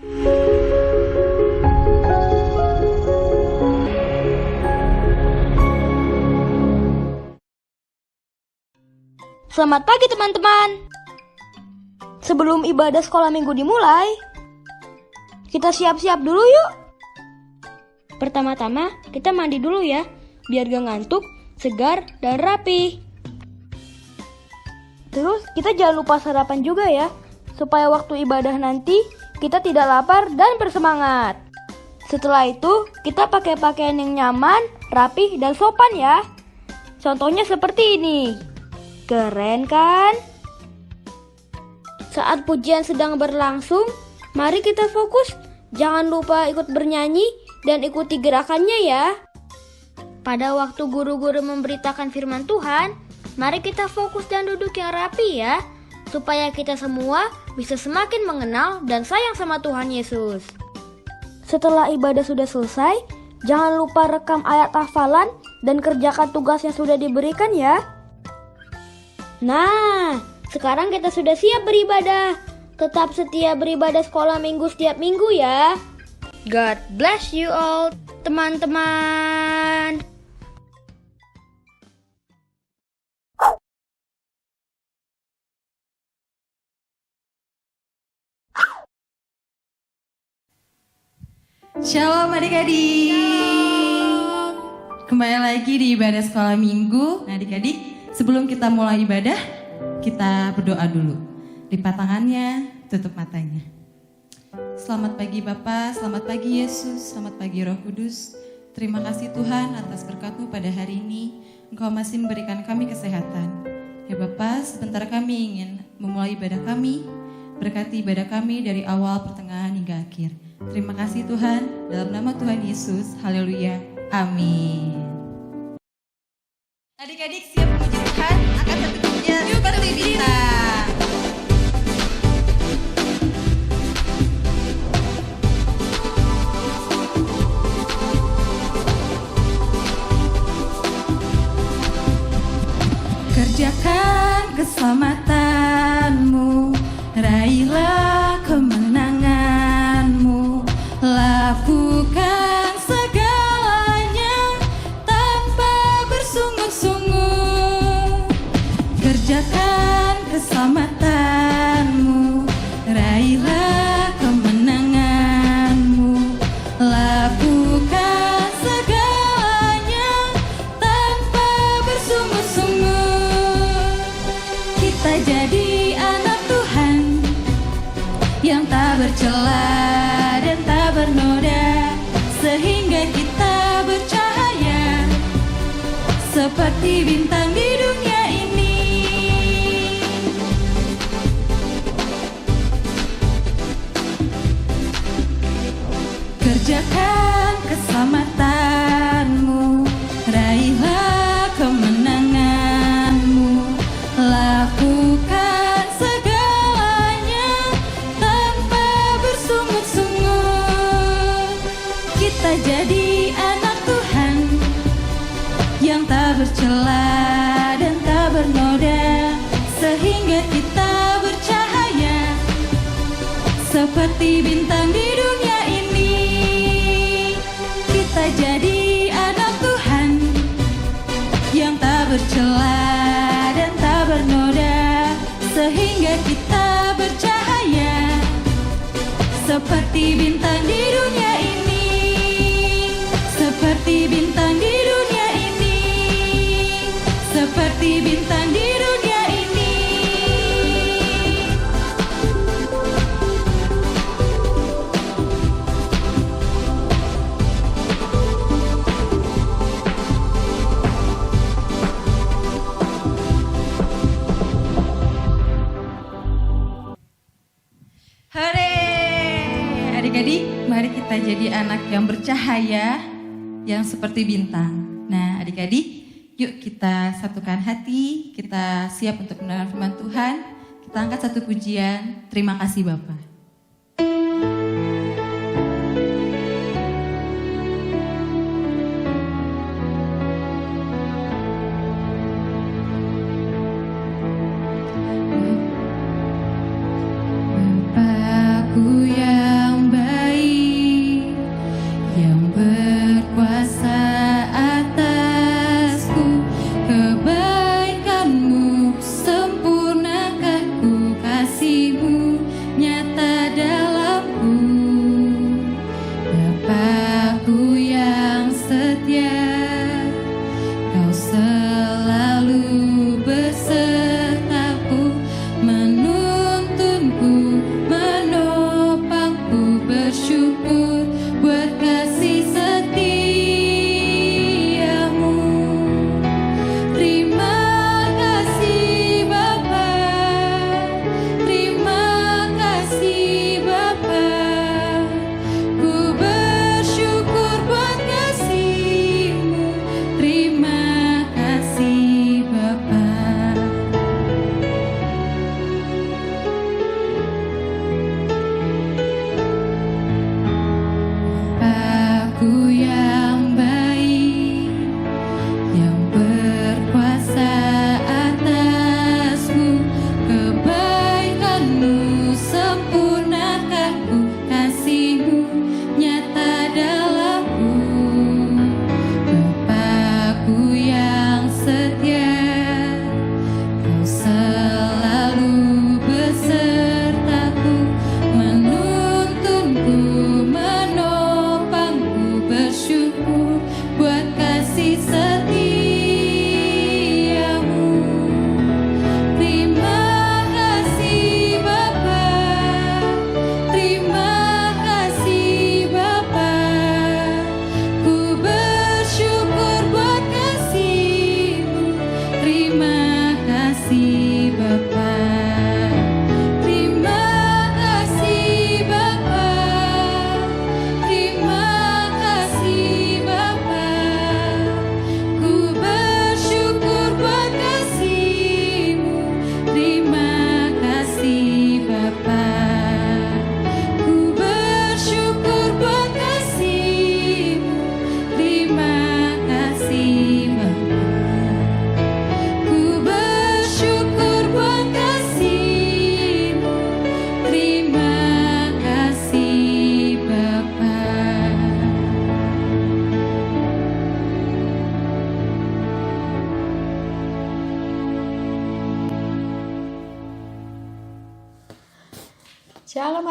Selamat pagi teman-teman. Sebelum ibadah sekolah minggu dimulai, kita siap-siap dulu yuk. Pertama-tama kita mandi dulu ya, biar gak ngantuk, segar, dan rapi. Terus kita jangan lupa sarapan juga ya, supaya waktu ibadah nanti kita tidak lapar dan bersemangat. Setelah itu kita pakai pakaian yang nyaman, rapi, dan sopan ya. Contohnya seperti ini. Keren kan? Saat pujian sedang berlangsung, mari kita fokus. Jangan lupa ikut bernyanyi dan ikuti gerakannya ya. Pada waktu guru-guru memberitakan firman Tuhan, mari kita fokus dan duduk yang rapi ya, supaya kita semua bisa semakin mengenal dan sayang sama Tuhan Yesus. Setelah ibadah sudah selesai, jangan lupa rekam ayat hafalan dan kerjakan tugas yang sudah diberikan ya. Nah, sekarang kita sudah siap beribadah. Tetap setia beribadah sekolah minggu setiap minggu ya. God bless you all, teman-teman. Shalom adik-adik. Kembali lagi di ibadah sekolah minggu. Nah adik-adik, sebelum kita mulai ibadah, kita berdoa dulu. Lipat tangannya, tutup matanya. Selamat pagi Bapa, selamat pagi Yesus, selamat pagi Roh Kudus. Terima kasih Tuhan atas berkat-Mu pada hari ini. Engkau masih memberikan kami kesehatan. Ya Bapa, sebentar kami ingin memulai ibadah kami. Berkati ibadah kami dari awal, pertengahan hingga akhir. Terima kasih Tuhan, dalam nama Tuhan Yesus, haleluya, amin. Adik-adik siap memuji Tuhan, angkat satu pujian seperti bintang. Kerjakan keselamatanmu, raihlah kemenanganmu, lakukan segalanya tanpa bersungut-sungut. Kerjakan keselamatanmu, raihlah kemenanganmu, lakukan segalanya tanpa bersungut-sungut. Kita jadi anak Tuhan yang tak bercela dan tak bernoda, sehingga kita bercahaya seperti bintang di dunia ini. Kerjakan keselamatanmu, raihlah kemenanganmu, lakukan segalanya tanpa bersungut-sungut. Kita jadi anak Tuhan yang tak bercela dan tak bernoda, sehingga kita bercahaya seperti bintang di dunia ini. Kita jadi anak Tuhan yang tak bercela dan tak bernoda, sehingga kita bercahaya seperti bintang di dunia ini. Seperti bintang di dunia ini, seperti bintang di dunia ini. Hore! Adik-adik, mari kita jadi anak yang bercahaya, yang seperti bintang. Nah adik-adik, yuk kita satukan hati, kita siap untuk mendengar firman Tuhan. Kita angkat satu pujian, terima kasih Bapa. Bapakku yang baik,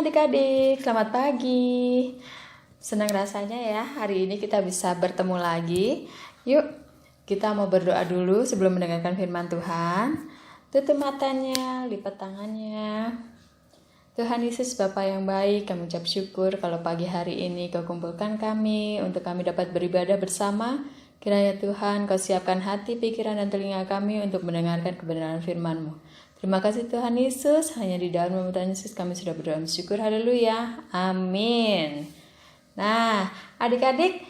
adik-adik, selamat pagi. Senang rasanya ya hari ini kita bisa bertemu lagi. Yuk kita mau berdoa dulu sebelum mendengarkan firman Tuhan. Tutup matanya, lipat tangannya. Tuhan Yesus Bapa yang baik, kami ucap syukur kalau pagi hari ini Kau kumpulkan kami untuk kami dapat beribadah bersama. Kiranya Tuhan Kau siapkan hati, pikiran, dan telinga kami untuk mendengarkan kebenaran firman-Mu. Terima kasih Tuhan Yesus, hanya di dalam nama Tuhan Yesus kami sudah berdoa bersyukur, haleluya, amin. Nah adik-adik,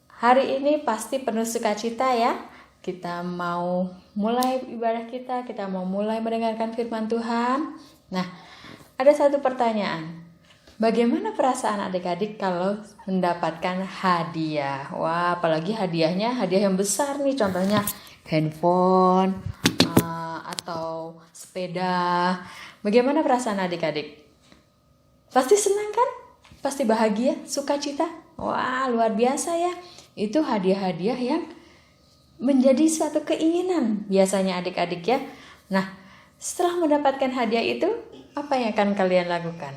hari ini pasti penuh sukacita ya. Kita mau mulai ibadah kita mau mulai mendengarkan firman Tuhan. Nah ada satu pertanyaan, bagaimana perasaan adik-adik kalau mendapatkan hadiah? Wah apalagi hadiahnya hadiah yang besar nih, contohnya handphone, atau sepeda. Bagaimana perasaan adik-adik? Pasti senang kan? Pasti bahagia, sukacita. Wah, luar biasa ya. Itu hadiah-hadiah yang menjadi suatu keinginan biasanya adik-adik ya. Nah, setelah mendapatkan hadiah itu, apa yang akan kalian lakukan?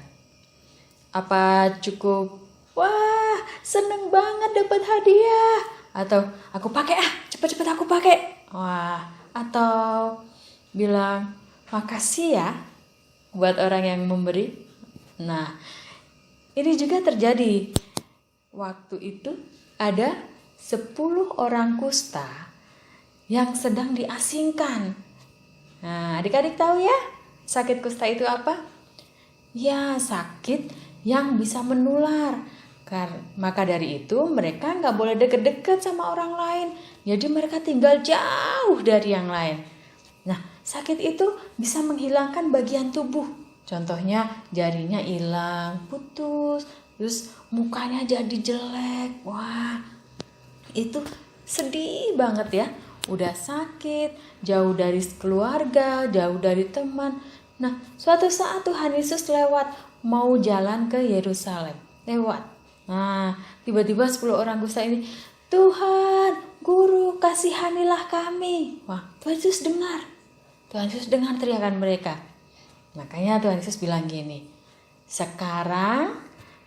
Apa cukup, wah, seneng banget dapat hadiah, atau aku pakai cepet-cepet aku pakai. Wah, atau bilang makasih ya buat orang yang memberi. Nah ini juga terjadi. Waktu itu ada 10 orang kusta yang sedang diasingkan. Nah adik-adik tahu ya sakit kusta itu apa? Ya sakit yang bisa menular. Maka dari itu mereka gak boleh deket-deket sama orang lain. Jadi mereka tinggal jauh dari yang lain. Nah, sakit itu bisa menghilangkan bagian tubuh. Contohnya jarinya hilang, putus, terus mukanya jadi jelek. Wah, itu sedih banget ya. Udah sakit, jauh dari keluarga, jauh dari teman. Nah, suatu saat Tuhan Yesus lewat, mau jalan ke Yerusalem. Lewat. Nah, tiba-tiba 10 orang kusta ini, Tuhan, Guru, kasihanilah kami. Wah, Tuhan Yesus dengar. Tuhan Yesus dengar teriakan mereka. Makanya Tuhan Yesus bilang gini, sekarang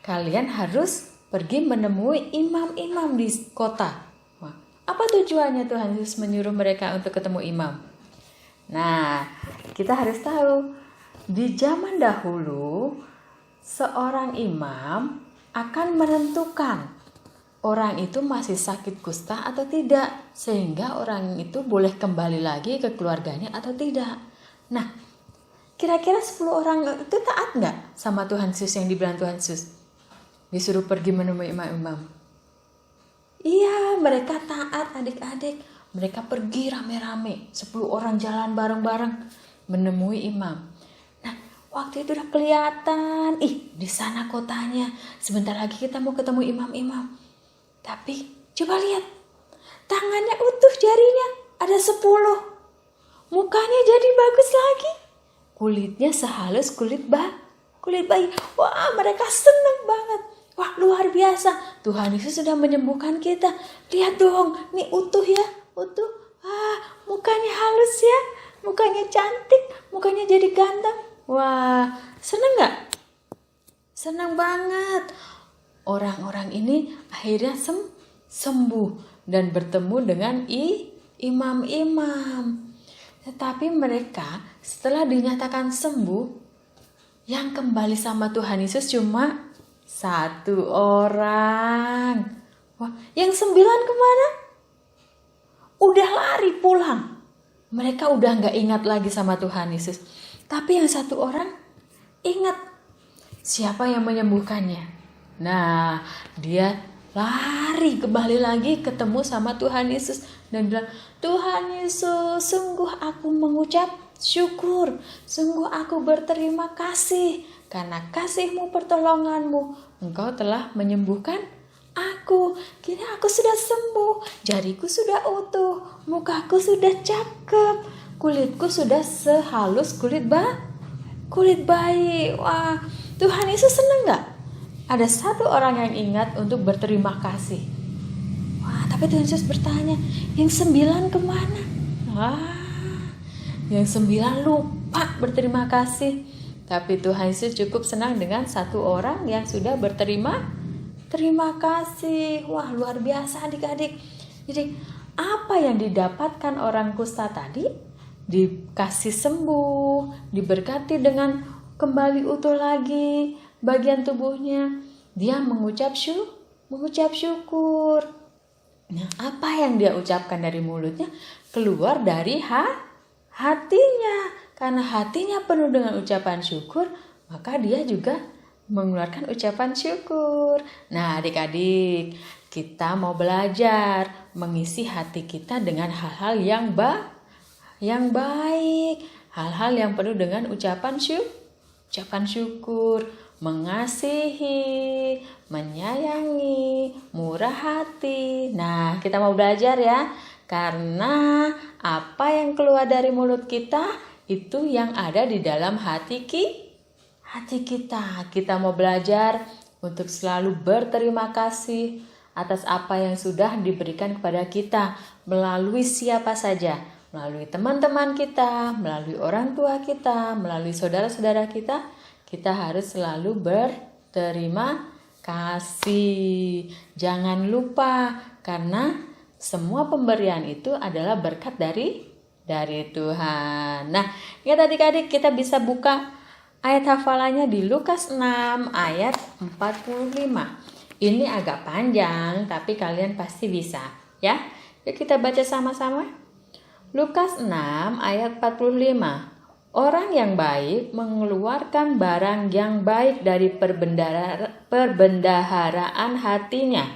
kalian harus pergi menemui imam-imam di kota. Wah, apa tujuannya Tuhan Yesus menyuruh mereka untuk ketemu imam? Nah, kita harus tahu, di zaman dahulu, seorang imam akan menentukan orang itu masih sakit kusta atau tidak, sehingga orang itu boleh kembali lagi ke keluarganya atau tidak. Nah, kira-kira 10 orang itu taat nggak sama Tuhan Yesus yang dibilang Tuhan Yesus? Disuruh pergi menemui imam-imam. Iya, mereka taat adik-adik. Mereka pergi rame-rame, 10 orang jalan bareng-bareng menemui imam. Nah, waktu itu udah kelihatan, di sana kotanya. Sebentar lagi kita mau ketemu imam-imam. Tapi coba lihat, tangannya utuh, jarinya ada 10. Mukanya jadi bagus lagi. Kulitnya sehalus kulit bayi. Wah, mereka seneng banget. Wah, luar biasa. Tuhan Yesus sudah menyembuhkan kita. Lihat dong, nih utuh ya, utuh. Mukanya halus ya, mukanya cantik, mukanya jadi ganteng. Wah, seneng gak? Seneng banget. Orang-orang ini akhirnya sembuh dan bertemu dengan imam-imam. Tetapi mereka setelah dinyatakan sembuh, yang kembali sama Tuhan Yesus cuma 1 orang. Wah, yang 9 kemana? Udah lari pulang. Mereka udah gak ingat lagi sama Tuhan Yesus. Tapi yang 1 orang ingat siapa yang menyembuhkannya. Nah, dia lari kembali lagi ketemu sama Tuhan Yesus dan bilang, Tuhan Yesus, sungguh aku mengucap syukur, sungguh aku berterima kasih karena kasih-Mu, pertolongan-Mu, Engkau telah menyembuhkan aku. Kini aku sudah sembuh, jariku sudah utuh, mukaku sudah cakep, kulitku sudah sehalus kulit bayi. Wah, Tuhan Yesus senang gak? Ada 1 orang yang ingat untuk berterima kasih. Wah, tapi Tuhan Yesus bertanya, yang 9 kemana? Yang 9 lupa berterima kasih. Tapi Tuhan Yesus cukup senang dengan satu orang yang sudah terima kasih. Wah, luar biasa adik-adik. Jadi apa yang didapatkan orang kusta tadi? Dikasih sembuh, diberkati dengan kembali utuh lagi bagian tubuhnya. Dia mengucap syukur. Nah, apa yang dia ucapkan dari mulutnya keluar dari hatinya. Karena hatinya penuh dengan ucapan syukur, maka dia juga mengeluarkan ucapan syukur. Nah, adik-adik, kita mau belajar mengisi hati kita dengan hal-hal yang baik, hal-hal yang penuh dengan ucapan syukur, mengasihi, menyayangi, murah hati. Nah, kita mau belajar ya, karena apa yang keluar dari mulut kita itu yang ada di dalam hati kita. Kita mau belajar untuk selalu berterima kasih atas apa yang sudah diberikan kepada kita melalui siapa saja, melalui teman-teman kita, melalui orang tua kita, melalui saudara-saudara kita. Kita harus selalu berterima kasih. Jangan lupa, karena semua pemberian itu adalah berkat dari Tuhan. Nah, ingat adik-adik, kita bisa buka ayat hafalannya di Lukas 6 ayat 45. Ini agak panjang, tapi kalian pasti bisa, ya. Yuk kita baca sama-sama. Lukas 6 ayat 45. Orang yang baik mengeluarkan barang yang baik dari perbendaharaan hatinya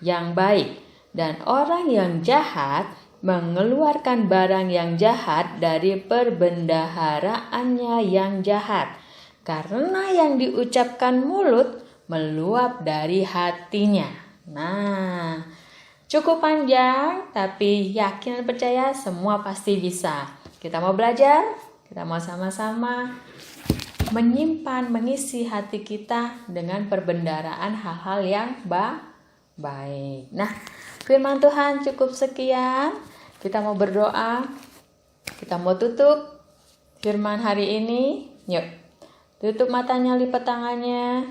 yang baik, dan orang yang jahat mengeluarkan barang yang jahat dari perbendaharaannya yang jahat. Karena yang diucapkan mulut meluap dari hatinya. Nah, cukup panjang, tapi yakin dan percaya semua pasti bisa. Kita mau belajar, kita mau sama-sama menyimpan, mengisi hati kita dengan perbendaharaan hal-hal yang baik. Nah, firman Tuhan cukup sekian. Kita mau berdoa, kita mau tutup firman hari ini. Yuk, tutup matanya, lipat tangannya.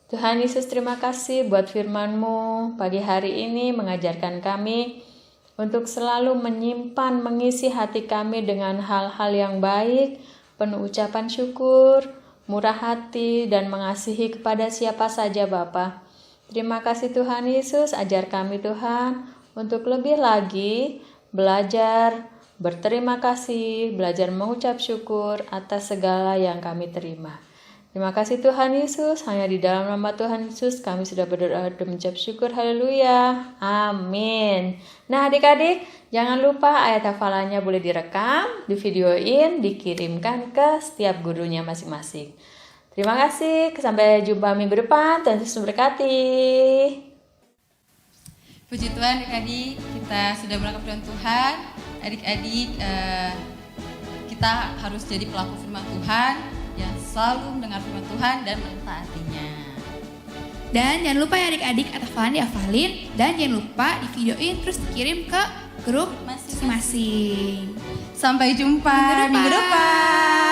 Tuhan Yesus, terima kasih buat firman-Mu pagi hari ini mengajarkan kami untuk selalu menyimpan, mengisi hati kami dengan hal-hal yang baik, penuh ucapan syukur, murah hati, dan mengasihi kepada siapa saja Bapa. Terima kasih Tuhan Yesus, ajar kami Tuhan untuk lebih lagi belajar berterima kasih, belajar mengucap syukur atas segala yang kami terima. Terima kasih Tuhan Yesus, hanya di dalam nama Tuhan Yesus kami sudah berdoa dan mengucap syukur. Haleluya, amin. Nah adik-adik, jangan lupa ayat hafalannya boleh direkam, divideoin, dikirimkan ke setiap gurunya masing-masing. Terima kasih, sampai jumpa minggu depan, Tuhan Yesus memberkati. Puji Tuhan adik-adik, kita sudah menangkap firman Tuhan. Adik-adik, kita harus jadi pelaku firman Tuhan yang selalu mendengar firman Tuhan dan mentaatinya. Dan jangan lupa ya adik-adik, hafalan dihafalin, dan jangan lupa divideoin terus dikirim ke grup masing-masing. Sampai jumpa minggu depan.